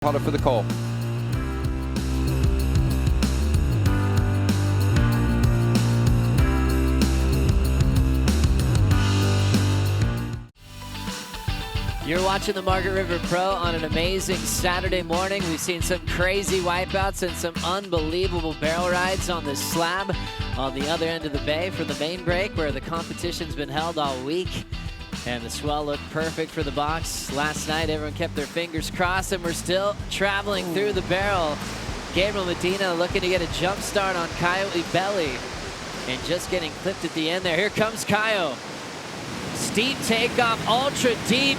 Hunter for the call. You're watching the Margaret River Pro on an amazing Saturday morning. We've seen some crazy wipeouts and some unbelievable barrel rides on the slab on the other end of the bay for the main break, where the competition's been held all week. And the swell looked perfect for the box. Last night, everyone kept their fingers crossed, and we're still traveling through the barrel. Gabriel Medina looking to get a jump start on Caio Ibelli, and just getting clipped at the end there. Here comes Caio. Steep takeoff, ultra deep,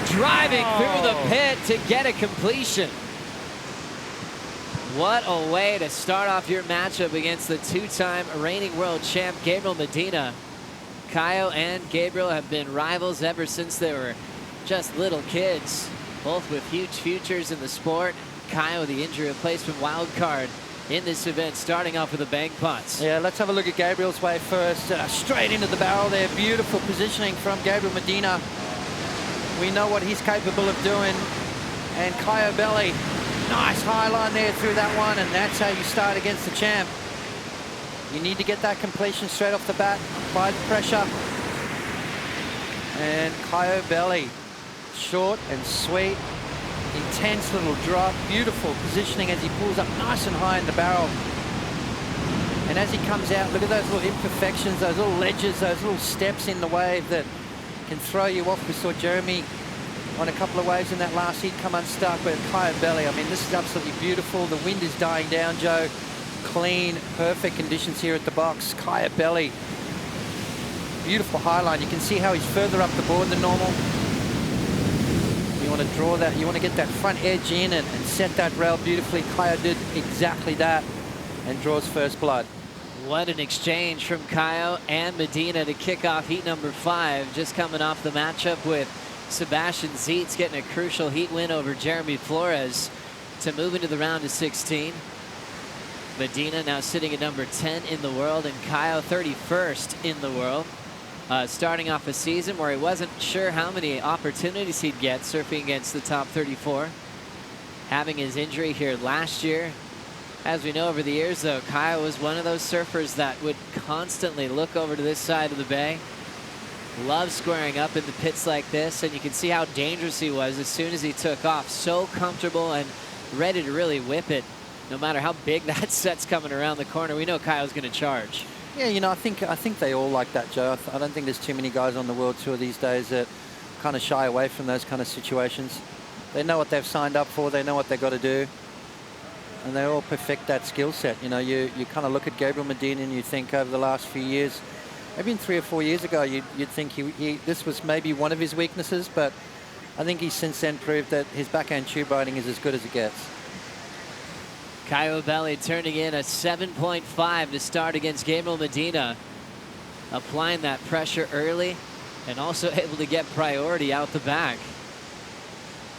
driving through the pit to get a completion. What a way to start off your matchup against the two-time reigning world champ, Gabriel Medina. Caio and Gabriel have been rivals ever since they were just little kids, both with huge futures in the sport. Caio, the injury replacement wild card in this event, starting off with the bank putts. Yeah, let's have a look at Gabriel's way first. Straight into the barrel there. Beautiful positioning from Gabriel Medina. We know what he's capable of doing. And Caio Ibelli, nice high line there through that one, and that's how you start against the champ. You need to get that completion straight off the bat, apply the pressure. And Caio Ibelli, short and sweet, intense little drop, beautiful positioning as he pulls up nice and high in the barrel. And as he comes out, look at those little imperfections, those little ledges, those little steps in the wave that can throw you off. We saw Jeremy on a couple of waves in that last heat come unstuck, but Caio Ibelli, I mean, this is absolutely beautiful. The wind is dying down, Joe. Clean, perfect conditions here at the box. Caio Ibelli, beautiful high line. You can see how he's further up the board than normal. You want to draw that, you want to get that front edge in and set that rail beautifully. Caio did exactly that and draws first blood. What an exchange from Caio and Medina to kick off heat number 5. Just coming off the matchup with Sebastian Zietz, getting a crucial heat win over Jeremy Flores to move into the round of 16. Medina now sitting at number 10 in the world, and Caio 31st in the world. Starting off a season where he wasn't sure how many opportunities he'd get surfing against the top 34. Having his injury here last year. As we know over the years, though, Caio was one of those surfers that would constantly look over to this side of the bay. Loves squaring up in the pits like this, and you can see how dangerous he was as soon as he took off. So comfortable and ready to really whip it. No matter how big that set's coming around the corner, we know Caio's going to charge. Yeah, you know, I think they all like that, Joe. I don't think there's too many guys on the World Tour these days that kind of shy away from those kind of situations. They know what they've signed up for. They know what they've got to do. And they all perfect that skill set. You know, you kind of look at Gabriel Medina and you think over the last few years, maybe 3 or 4 years ago, you'd think this was maybe one of his weaknesses, but I think he's since then proved that his backhand tube riding is as good as it gets. Caio Ibelli turning in a 7.5 to start against Gabriel Medina. Applying that pressure early and also able to get priority out the back.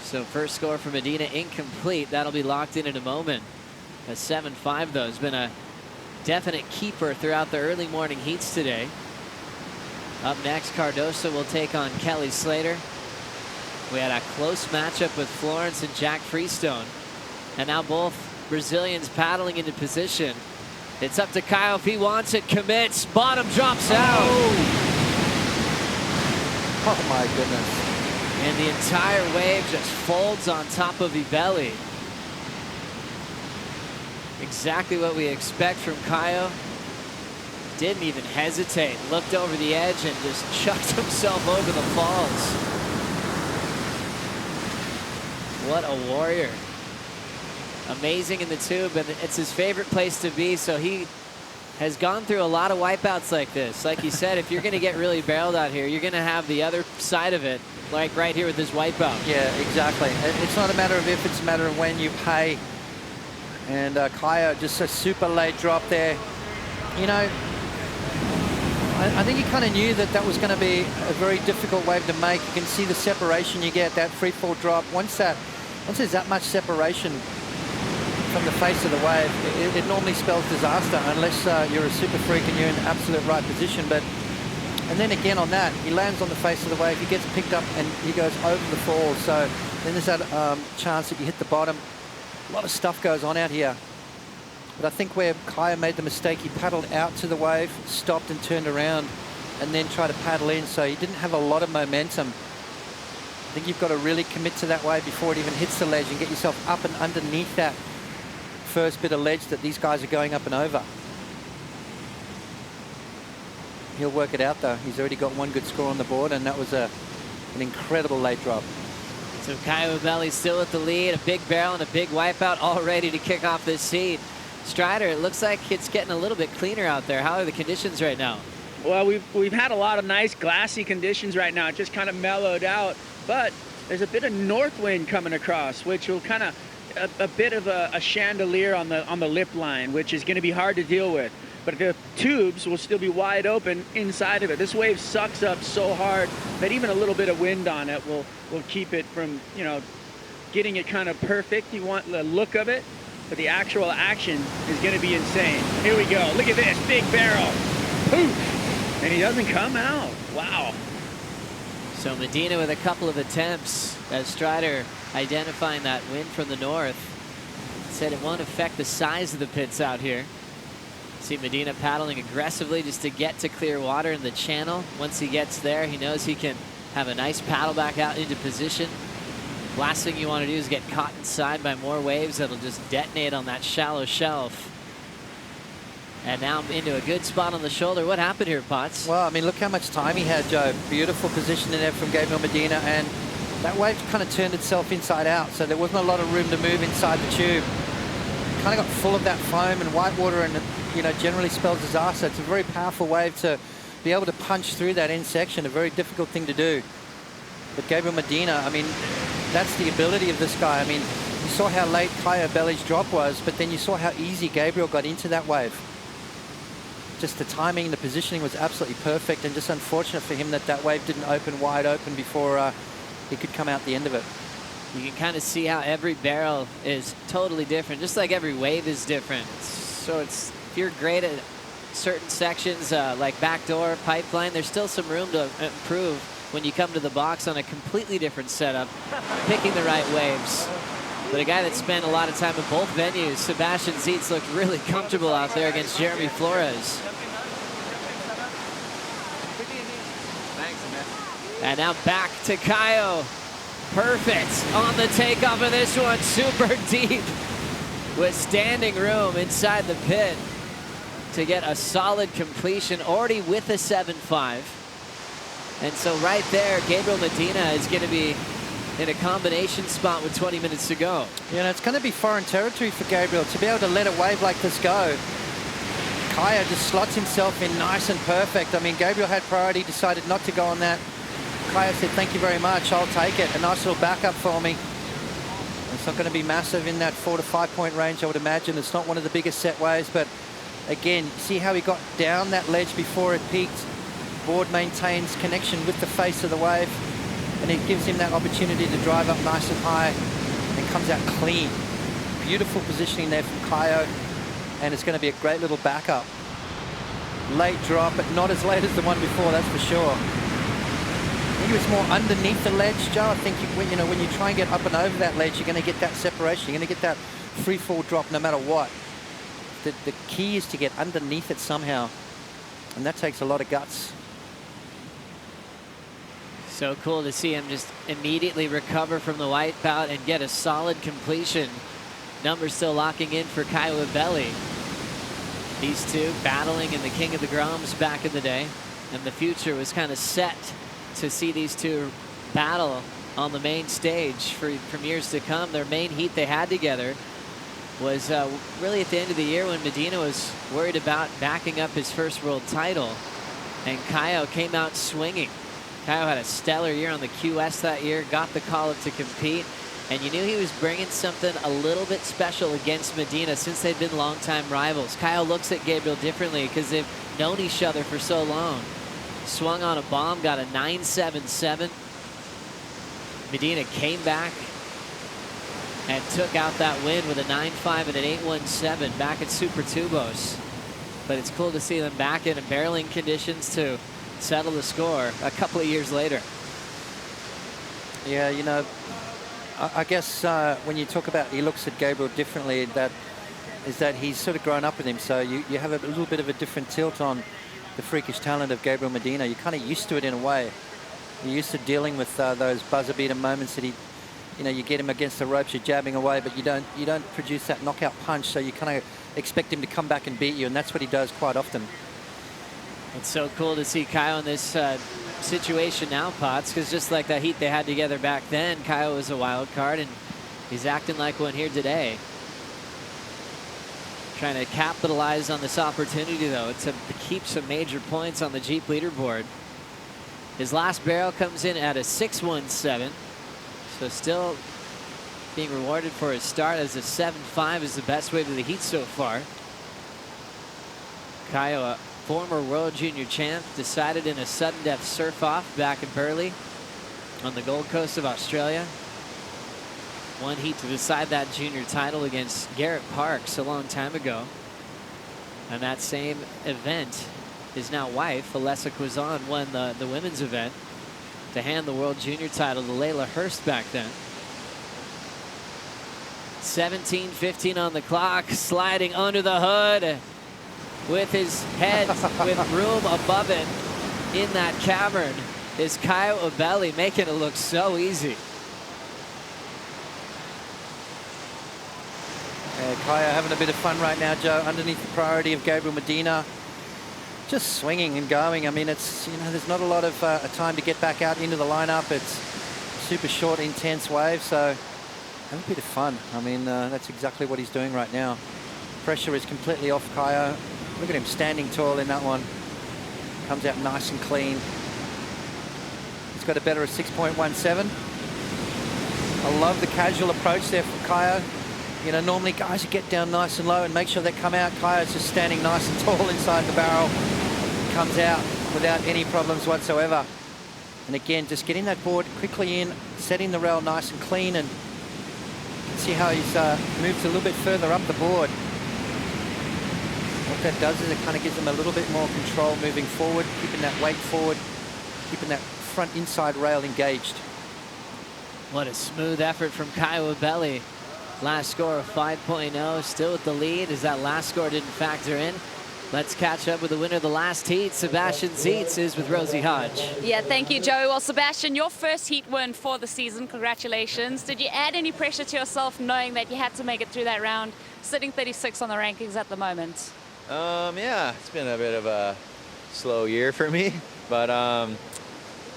So first score for Medina incomplete. That'll be locked in a moment. A 7.5 though has been a definite keeper throughout the early morning heats today. Up next, Cardoso will take on Kelly Slater. We had a close matchup with Florence and Jack Freestone. And now both Brazilians paddling into position. It's up to Caio if he wants it, commits, bottom drops out. Oh my goodness. And the entire wave just folds on top of Ibelli. Exactly what we expect from Caio. Didn't even hesitate, looked over the edge and just chucked himself over the falls. What a warrior. Amazing in the tube, and it's his favorite place to be, so he has gone through a lot of wipeouts like this. Like you said, if you're going to get really barreled out here, you're going to have the other side of it, like right here with this wipeout. Yeah, exactly. It's not a matter of if, it's a matter of when you pay. And Caio, just a super late drop there. You know, I think he kind of knew that that was going to be a very difficult wave to make. You can see the separation you get, that free fall drop. Once there's that much separation from the face of the wave, it normally spells disaster unless you're a super freak and you're in absolute right position. But And then again on that, he lands on the face of the wave, he gets picked up and he goes over the fall. So then there's that chance that you hit the bottom. A lot of stuff goes on out here. But I think where Caio made the mistake, he paddled out to the wave, stopped and turned around, and then tried to paddle in. So he didn't have a lot of momentum. I think you've got to really commit to that wave before it even hits the ledge and get yourself up and underneath that first bit of ledge that these guys are going up and over. He'll work it out though. He's already got one good score on the board, and that was an incredible late drop. So Caio Ibelli still with the lead, a big barrel and a big wipeout all ready to kick off this seed. Strider, it looks like it's getting a little bit cleaner out there. How are the conditions right now? Well, we've had a lot of nice glassy conditions right now. It just kind of mellowed out, but there's a bit of north wind coming across, which will kind of a bit of a chandelier on the lip line, which is going to be hard to deal with. But the tubes will still be wide open inside of it. This wave sucks up so hard that even a little bit of wind on it will keep it from, you know, getting it kind of perfect. You want the look of it, but the actual action is going to be insane. Here we go. Look at this big barrel. Poof! And he doesn't come out. Wow. So Medina with a couple of attempts as Strider identifying that wind from the north. Said it won't affect the size of the pits out here. See Medina paddling aggressively just to get to clear water in the channel. Once he gets there, he knows he can have a nice paddle back out into position. Last thing you want to do is get caught inside by more waves that'll just detonate on that shallow shelf. And now into a good spot on the shoulder. What happened here, Potts? Well, I mean, look how much time he had, Joe. Beautiful position in there from Gabriel Medina, and that wave kind of turned itself inside out, so there wasn't a lot of room to move inside the tube. Kind of got full of that foam and white water, and you know, generally spells disaster. It's a very powerful wave to be able to punch through that end section, a very difficult thing to do. But Gabriel Medina, I mean, that's the ability of this guy. I mean, you saw how late Caio Ibelli's drop was, but then you saw how easy Gabriel got into that wave. Just the timing, the positioning was absolutely perfect, and just unfortunate for him that that wave didn't open wide open before he could come out the end of it. You can kind of see how every barrel is totally different, just like every wave is different. So it's, if you're great at certain sections like backdoor, pipeline, there's still some room to improve when you come to the box on a completely different setup, picking the right waves. But a guy that spent a lot of time at both venues, Sebastian Zietz, looked really comfortable out there against Jeremy Flores. And now back to Caio. Perfect on the takeoff of this one, super deep with standing room inside the pit to get a solid completion, already with a 7.5. And so right there, Gabriel Medina is going to be in a combination spot with 20 minutes to go. You know, it's going to be foreign territory for Gabriel to be able to let a wave like this go. Caio just slots himself in nice and perfect. I mean, Gabriel had priority, decided not to go on that. Caio said, thank you very much, I'll take it. A nice little backup for me. It's not going to be massive in that 4 to 5 point range, I would imagine. It's not one of the biggest set waves, but again, see how he got down that ledge before it peaked. Board maintains connection with the face of the wave, and it gives him that opportunity to drive up nice and high and comes out clean. Beautiful positioning there from Caio, and it's going to be a great little backup. Late drop, but not as late as the one before, that's for sure. I think it was more underneath the ledge, Joe. I think when you try and get up and over that ledge, you're going to get that separation. You're going to get that free fall drop no matter what. The key is to get underneath it somehow, and that takes a lot of guts. So cool to see him just immediately recover from the wipeout and get a solid completion. Numbers still locking in for Caio Ibelli. These two battling in the King of the Groms back in the day, and the future was kind of set to see these two battle on the main stage from years to come. Their main heat they had together was really at the end of the year when Medina was worried about backing up his first world title, and Caio came out swinging. Caio had a stellar year on the QS that year, got the call up to compete, and you knew he was bringing something a little bit special against Medina since they'd been longtime rivals. Caio looks at Gabriel differently because they've known each other for so long. Swung on a bomb, got a 9.77. Medina came back and took out that win with a 9.5 and an 8.17 back at Super Tubos. But it's cool to see them back in barreling conditions to settle the score a couple of years later. Yeah, you know, I guess when you talk about he looks at Gabriel differently, that he's sort of grown up with him. So you have a little bit of a different tilt on the freakish talent of Gabriel Medina. You're kind of used to it in a way. You're used to dealing with those buzzer beater moments that you get him against the ropes, you're jabbing away, but you don't produce that knockout punch. So you kind of expect him to come back and beat you, and that's what he does quite often. It's so cool to see Caio in this situation now, Potts, because just like that heat they had together back then, Caio was a wild card, and he's acting like one here today. Trying to capitalize on this opportunity, though, to keep some major points on the Jeep leaderboard. His last barrel comes in at a 6.17, so still being rewarded for his start, as a 7.5 is the best way to the heat so far. Caio, a former World Junior champ, decided in a sudden death surf-off back in Burleigh on the Gold Coast of Australia. One heat to decide that junior title against Garrett Parks a long time ago. And that same event, his now wife, Alessa Quizon, won the women's event to hand the World Junior title to Layla Hurst back then. 17:15 on the clock, sliding under the hood with his head with room above it in that cavern is Caio Ibelli, making it look so easy. Caio having a bit of fun right now, Joe, underneath the priority of Gabriel Medina. Just swinging and going. I mean, it's, you know, there's not a lot of time to get back out into the lineup. It's super short, intense wave, so have a bit of fun. I mean, that's exactly what he's doing right now. Pressure is completely off Caio. Look at him standing tall in that one. Comes out nice and clean. He's got a better of 6.17. I love the casual approach there from Caio. You know, normally guys would get down nice and low and make sure they come out. Caio's just standing nice and tall inside the barrel. Comes out without any problems whatsoever. And again, just getting that board quickly in, setting the rail nice and clean, and see how he's moved a little bit further up the board. What that does is it kind of gives him a little bit more control moving forward, keeping that weight forward, keeping that front inside rail engaged. What a smooth effort from Caio Ibelli. Last score of 5.0, still with the lead as that last score didn't factor in. Let's catch up with the winner of the last heat. Sebastian Zietz is with Rosie Hodge. Yeah, thank you, Joe. Well, Sebastian, your first heat win for the season. Congratulations. Did you add any pressure to yourself knowing that you had to make it through that round, sitting 36 on the rankings at the moment? Yeah, it's been a bit of a slow year for me, but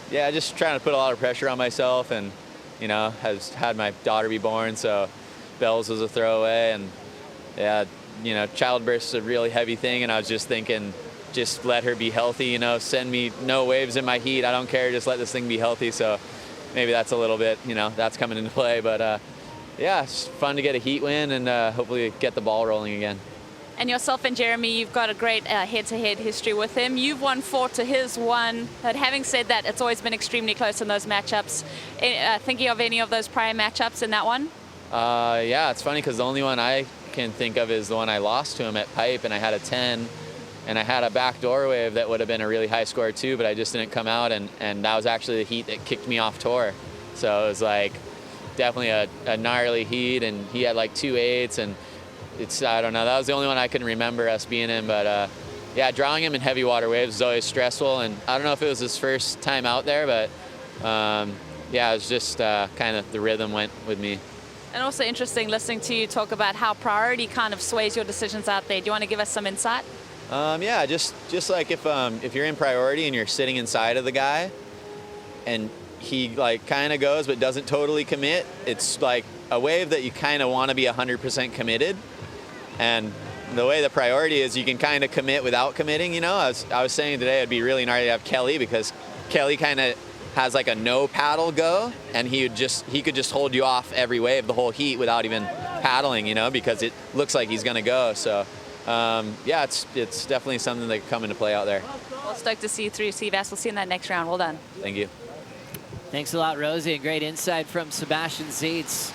yeah, just trying to put a lot of pressure on myself, and you know, has had my daughter be born, so Bells was a throwaway, and yeah, you know, childbirth is a really heavy thing, and I was just thinking, just let her be healthy, you know, send me no waves in my heat, I don't care, just let this thing be healthy. So maybe that's a little bit, you know, that's coming into play, but yeah, it's fun to get a heat win and hopefully get the ball rolling again. And yourself and Jeremy, you've got a great head-to-head history with him. You've won 4 to his 1. But having said that, it's always been extremely close in those matchups. Thinking of any of those prior matchups in that one? Yeah, it's funny because the only one I can think of is the one I lost to him at Pipe, and I had a 10, and I had a backdoor wave that would have been a really high score too, but I just didn't come out, and that was actually the heat that kicked me off tour. So it was like definitely a gnarly heat, and he had like 2 8s, and it's, I don't know, that was the only one I can remember us being in, but yeah, drawing him in heavy water waves is always stressful, and I don't know if it was his first time out there, but yeah, it was just kind of the rhythm went with me. And also interesting listening to you talk about how priority kind of sways your decisions out there. Do you want to give us some insight? Yeah, just like if you're in priority and you're sitting inside of the guy and he like kind of goes but doesn't totally commit, it's like a wave that you kind of want to be 100% committed. And the way the priority is, you can kind of commit without committing, you know. I was saying today it'd be really gnarly to have Kelly, because Kelly kind of has like a no paddle go, and he could just hold you off every wave the whole heat without even paddling, you know, because it looks like he's gonna go. So yeah, it's definitely something that could come into play out there. Well, stoked to see you through, Seabass. We'll see you in that next round. Well done. Thank you. Thanks a lot, Rosie, and great insight from Sebastian Zietz,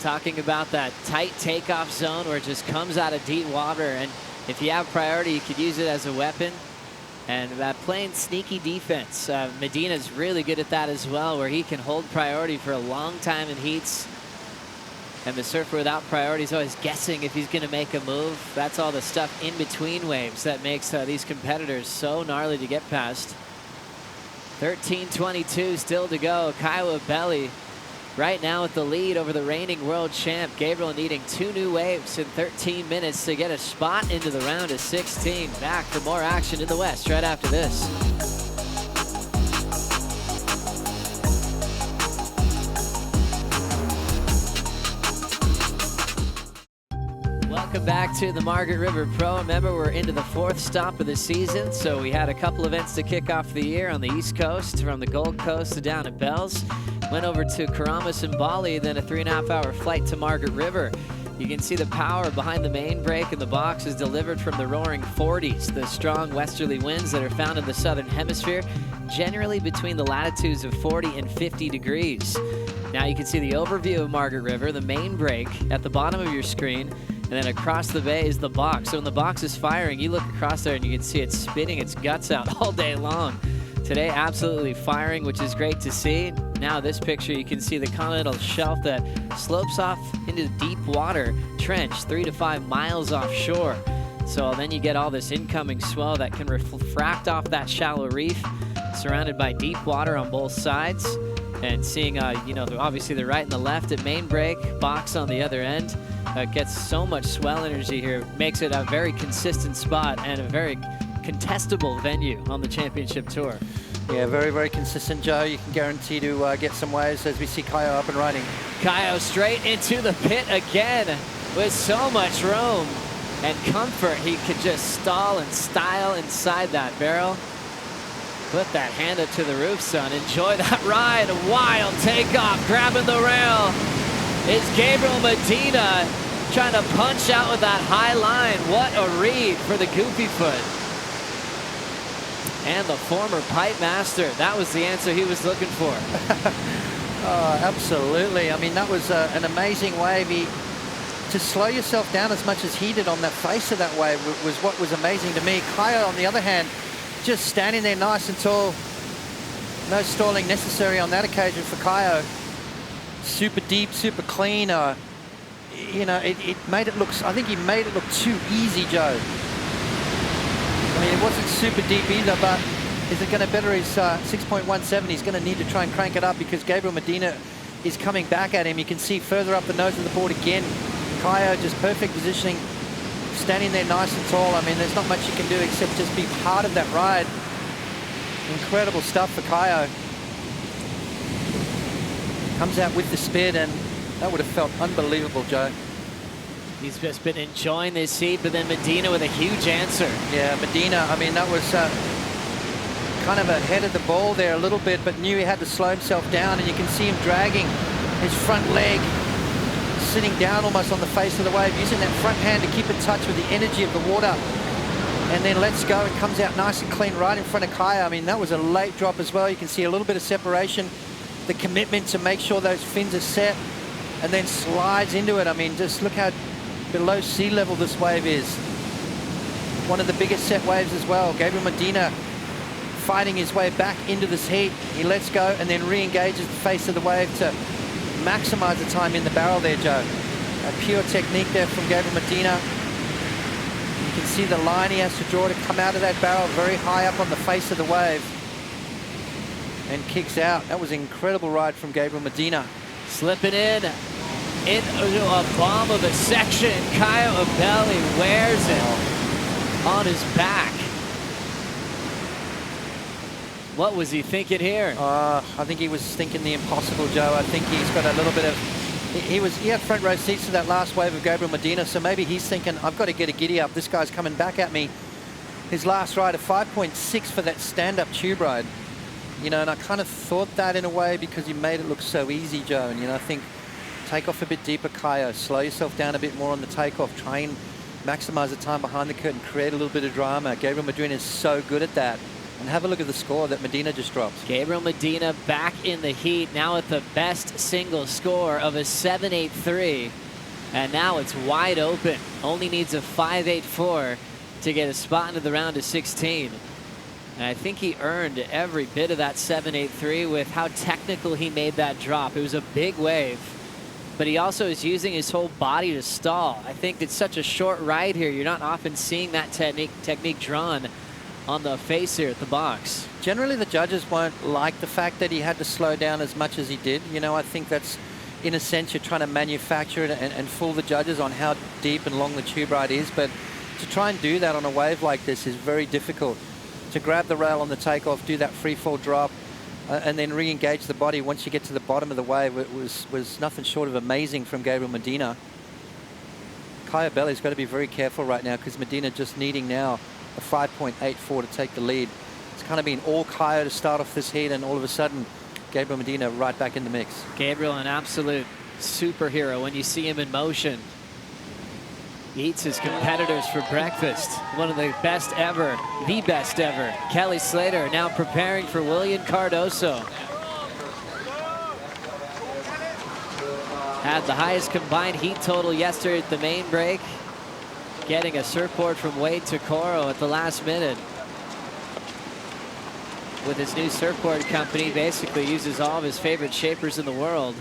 talking about that tight takeoff zone where it just comes out of deep water, and if you have priority, you could use it as a weapon. And playing sneaky defense. Medina's really good at that as well, where he can hold priority for a long time in heats. And the surfer without priority is always guessing if he's going to make a move. That's all the stuff in between waves that makes these competitors so gnarly to get past. 13:22 still to go. Caio Ibelli right now with the lead over the reigning world champ. Gabriel needing 2 new waves in 13 minutes to get a spot into the round of 16. Back for more action in the West right after this. Welcome back to the Margaret River Pro. Remember, we're into the 4th stop of the season, so we had a couple events to kick off the year on the East Coast, from the Gold Coast to down at Bells. Went over to Karamas and Bali, then a 3.5-hour flight to Margaret River. You can see the power behind the main brake, and the box is delivered from the roaring 40s, the strong westerly winds that are found in the southern hemisphere, generally between the latitudes of 40 and 50 degrees. Now you can see the overview of Margaret River, the main brake at the bottom of your screen, and then across the bay is the box. So when the box is firing, you look across there and you can see it spitting its guts out all day long. Today, absolutely firing, which is great to see. Now this picture, you can see the continental shelf that slopes off into deep water trench 3 to 5 miles offshore. So then you get all this incoming swell that can refract off that shallow reef, surrounded by deep water on both sides. And seeing, you know, obviously the right and the left at main brake, box on the other end. Gets so much swell energy here, makes it a very consistent spot and a very contestable venue on the championship tour. Yeah, very, very consistent, Joe. You can guarantee to get some waves as we see Caio up and running. Caio straight into the pit again with so much room and comfort. He could just stall and style inside that barrel. Put that hand up to the roof, son. Enjoy that ride. A wild takeoff, grabbing the rail is Gabriel Medina, trying to punch out with that high line. What a read for the goofy foot. And the former pipe master. That was the answer he was looking for. Oh, absolutely. I mean, that was an amazing wave. To slow yourself down as much as he did on that face of that wave was what was amazing to me. Caio, on the other hand, just standing there nice and tall. No stalling necessary on that occasion for Caio. Super deep, super clean. You know, it made it look, I think he made it look too easy, Joe. I mean, it wasn't super deep either, but is it going to better his 6.17? He's going to need to try and crank it up because Gabriel Medina is coming back at him. You can see further up the nose of the board again. Caio just perfect positioning, standing there nice and tall. I mean, there's not much you can do except just be part of that ride. Incredible stuff for Caio. Comes out with the spin, and that would have felt unbelievable, Joe. He's just been enjoying this heat, but then Medina with a huge answer. Yeah, Medina, I mean, that was kind of ahead of the ball there a little bit, but knew he had to slow himself down, and you can see him dragging his front leg, sitting down almost on the face of the wave, using that front hand to keep in touch with the energy of the water. And then lets go and comes out nice and clean right in front of Caio. I mean, that was a late drop as well. You can see a little bit of separation, the commitment to make sure those fins are set, and then slides into it. I mean, just look how below sea level this wave is. One of the biggest set waves as well. Gabriel Medina fighting his way back into this heat. He lets go and then re-engages the face of the wave to maximize the time in the barrel there, Joe. A pure technique there from Gabriel Medina. You can see the line he has to draw to come out of that barrel very high up on the face of the wave. And kicks out. That was an incredible ride from Gabriel Medina. Slipping into a bomb of a section. Caio Ibelli wears it on his back. What was he thinking here? I think he was thinking the impossible, Joe. I think he's got a little bit of... He had front row seats to that last wave of Gabriel Medina, so maybe he's thinking, I've got to get a giddy up. This guy's coming back at me. His last ride, a 5.6 for that stand-up tube ride. You know, and I kind of thought that in a way because you made it look so easy, Joe. And, you know, I think take off a bit deeper, Caio. Slow yourself down a bit more on the takeoff. Try and maximize the time behind the curtain. Create a little bit of drama. Gabriel Medina is so good at that. And have a look at the score that Medina just dropped. Gabriel Medina back in the heat, now at the best single score of a 7.83. And now it's wide open. Only needs a 5.84 to get a spot into the round of 16. And I think he earned every bit of that 7.83 with how technical he made that drop. It was a big wave, but he also is using his whole body to stall. I think it's such a short ride here. You're not often seeing that technique drawn on the face here at the box. Generally, the judges won't like the fact that he had to slow down as much as he did. You know, I think that's, in a sense, you're trying to manufacture it and fool the judges on how deep and long the tube ride is. But to try and do that on a wave like this is very difficult. To grab the rail on the takeoff, do that free fall drop, and then re-engage the body once you get to the bottom of the wave, it was nothing short of amazing from Gabriel Medina. Caio Ibelli's got to be very careful right now because Medina just needing now a 5.84 to take the lead. It's kind of been all Caio to start off this heat, and all of a sudden, Gabriel Medina right back in the mix. Gabriel, an absolute superhero when you see him in motion. He eats his competitors for breakfast. One of the best ever, the best ever. Kelly Slater now preparing for Willian Cardoso. Had the highest combined heat total yesterday at the main break. Getting a surfboard from Wade Takoro at the last minute. With his new surfboard company, basically uses all of his favorite shapers in the world.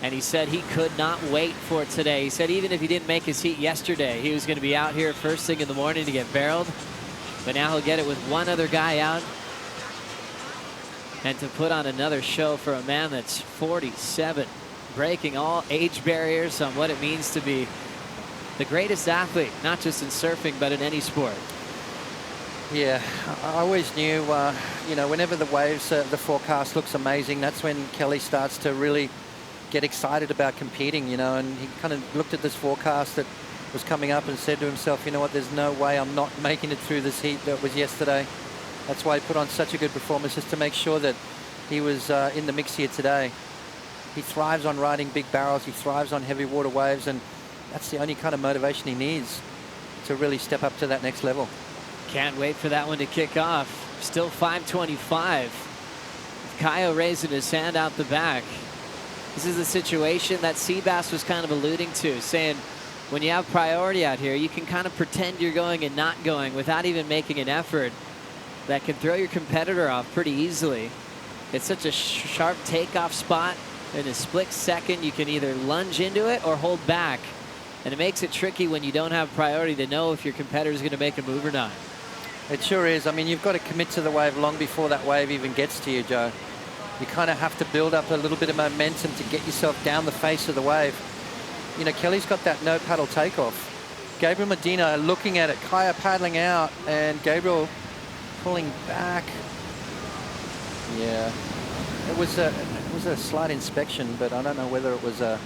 And he said he could not wait for today. He said even if he didn't make his heat yesterday, he was going to be out here first thing in the morning to get barreled. But now he'll get it with one other guy out. And to put on another show for a man that's 47, breaking all age barriers on what it means to be the greatest athlete, not just in surfing, but in any sport. Yeah, I always knew, you know, whenever the waves, the forecast looks amazing, that's when Kelly starts to really get excited about competing, you know, and he kind of looked at this forecast that was coming up and said to himself, you know what, there's no way I'm not making it through this heat that was yesterday. That's why he put on such a good performance, just to make sure that he was in the mix here today. He thrives on riding big barrels, he thrives on heavy water waves, and that's the only kind of motivation he needs to really step up to that next level. Can't wait for that one to kick off. Still 5:25. Caio raising his hand out the back. This is a situation that Seabass was kind of alluding to, saying when you have priority out here, you can kind of pretend you're going and not going without even making an effort. That can throw your competitor off pretty easily. It's such a sharp takeoff spot. In a split second, you can either lunge into it or hold back. And it makes it tricky when you don't have priority to know if your competitor is going to make a move or not. It sure is. I mean, you've got to commit to the wave long before that wave even gets to you, Joe. You kind of have to build up a little bit of momentum to get yourself down the face of the wave. You know, Kelly's got that no paddle takeoff. Gabriel Medina looking at it, Caio paddling out, and Gabriel pulling back. Yeah, it was a slight inspection, but I don't know whether it was a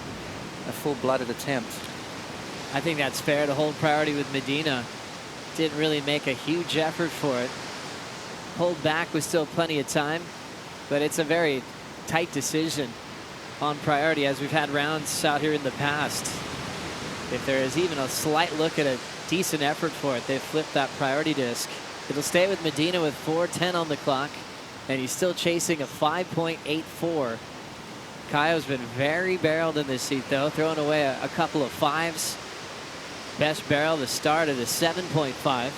full-blooded attempt. I think that's fair to hold priority with Medina. Didn't really make a huge effort for it. Pulled back with still plenty of time, but it's a very tight decision on priority, as we've had rounds out here in the past. If there is even a slight look at a decent effort for it, they've flipped that priority disc. It'll stay with Medina with 4:10 on the clock, and he's still chasing a 5.84. Caio's been very barreled in this heat, though, throwing away a couple of fives. Best barrel to start at a 7.5.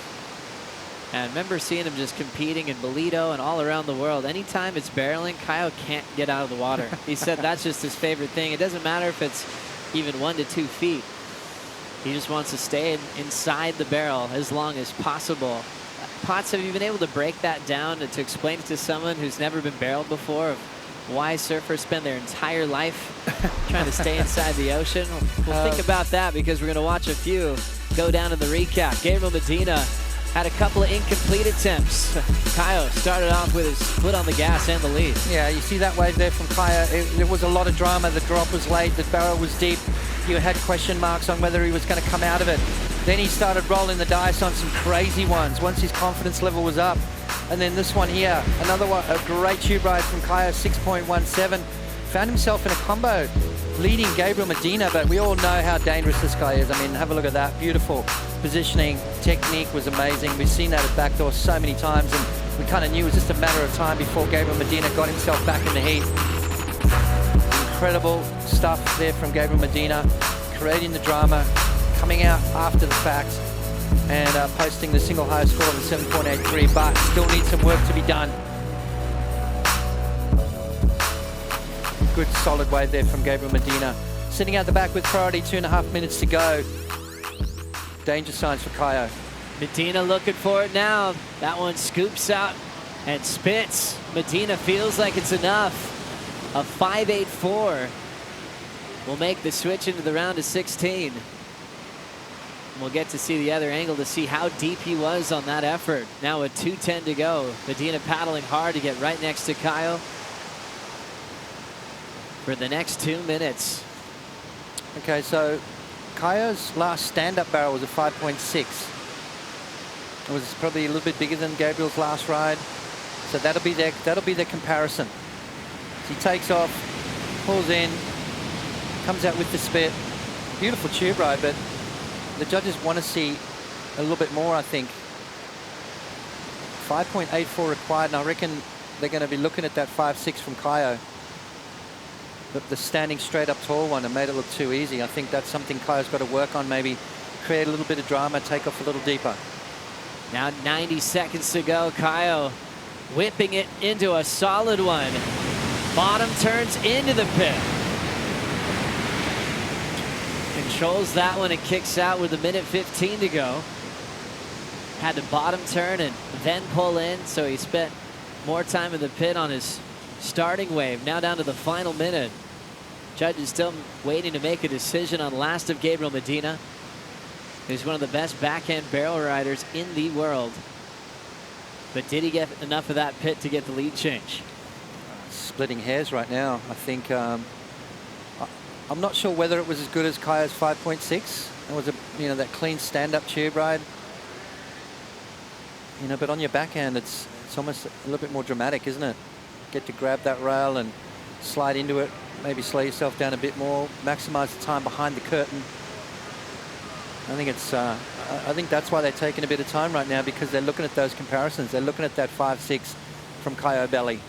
And remember seeing him just competing in Bolito and all around the world. Anytime it's barreling, Caio can't get out of the water. He said that's just his favorite thing. It doesn't matter if it's even 1 to 2 feet. He just wants to stay inside the barrel as long as possible. Potts, have you been able to break that down and to explain it to someone who's never been barreled before of why surfers spend their entire life trying to stay inside the ocean? We'll think about that, because we're going to watch a few go down in the recap. Gabriel Medina had a couple of incomplete attempts. Caio started off with his foot on the gas and the lead. Yeah, you see that wave there from Caio. There was a lot of drama. The drop was late. The barrel was deep. You had question marks on whether he was going to come out of it. Then he started rolling the dice on some crazy ones once his confidence level was up. And then this one here, another one, a great tube ride from Caio, 6.17. Found himself in a combo leading Gabriel Medina, but we all know how dangerous this guy is. I mean, have a look at that. Beautiful positioning. Technique was amazing. We've seen that at backdoor so many times, and we kind of knew it was just a matter of time before Gabriel Medina got himself back in the heat. Incredible stuff there from Gabriel Medina, creating the drama, coming out after the fact, and posting the single highest score of a 7.83, but still needs some work to be done. Good solid wave there from Gabriel Medina. Sitting out the back with priority, 2.5 minutes to go. Danger signs for Caio. Medina looking for it now. That one scoops out and spits. Medina feels like it's enough. A 5.84 will make the switch into the round of 16. We'll get to see the other angle to see how deep he was on that effort. Now with 2:10 to go. Medina paddling hard to get right next to Caio for the next 2 minutes. Okay, so Caio's last stand-up barrel was a 5.6. It was probably a little bit bigger than Gabriel's last ride. So that'll be their comparison. So he takes off, pulls in, comes out with the spit. Beautiful tube ride, but the judges want to see a little bit more, I think. 5.84 required, and I reckon they're going to be looking at that 5.6 from Caio. The standing straight up tall one and made it look too easy. I think that's something Caio's got to work on, maybe create a little bit of drama, take off a little deeper. Now 90 seconds to go. Caio whipping it into a solid one. Bottom turns into the pit. Controls that one and kicks out with 1:15 to go. Had to bottom turn and then pull in, so he spent more time in the pit on his starting wave. Now down to the final minute. Judges still waiting to make a decision on last of Gabriel Medina, who's one of the best backhand barrel riders in the world. But did he get enough of that pit to get the lead change? Splitting hairs right now. I think I'm not sure whether it was as good as Caio's 5.6. It was that clean stand-up tube ride. But on your backhand, it's almost a little bit more dramatic, isn't it? Get to grab that rail and slide into it, maybe slow yourself down a bit more, maximize the time behind the curtain. I think that's why they're taking a bit of time right now, because they're looking at those comparisons. They're looking at that 5.6 from Caio Ibelli.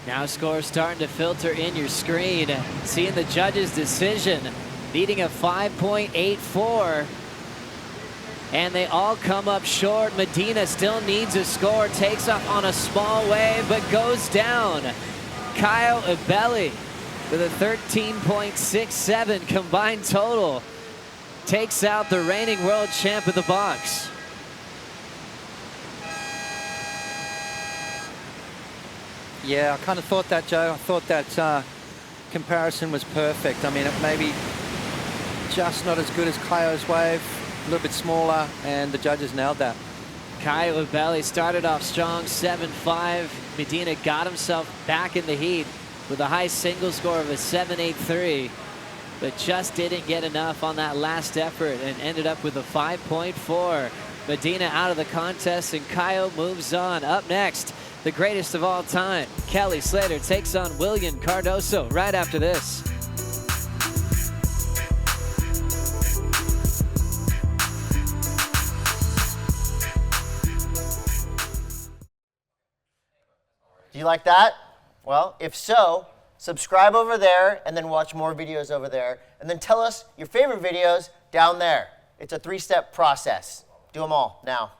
Now scores starting to filter in your screen. Seeing the judge's decision, needing a 5.84. And they all come up short. Medina still needs a score, takes off on a small wave, but goes down. Caio Ibelli with a 13.67 combined total takes out the reigning world champ of the box. Yeah, I kind of thought that, Joe. I thought that comparison was perfect. I mean, it may be just not as good as Caio's wave, a little bit smaller, and the judges nailed that. Caio Ibelli started off strong, 7.5. Medina got himself back in the heat with a high single score of a 7.83, but just didn't get enough on that last effort and ended up with a 5.4. Medina out of the contest, and Caio moves on. Up next, the greatest of all time, Kelly Slater takes on Willian Cardoso right after this. Do you like that? Well, if so, subscribe over there and then watch more videos over there. And then tell us your favorite videos down there. It's a 3-step process. Do them all now.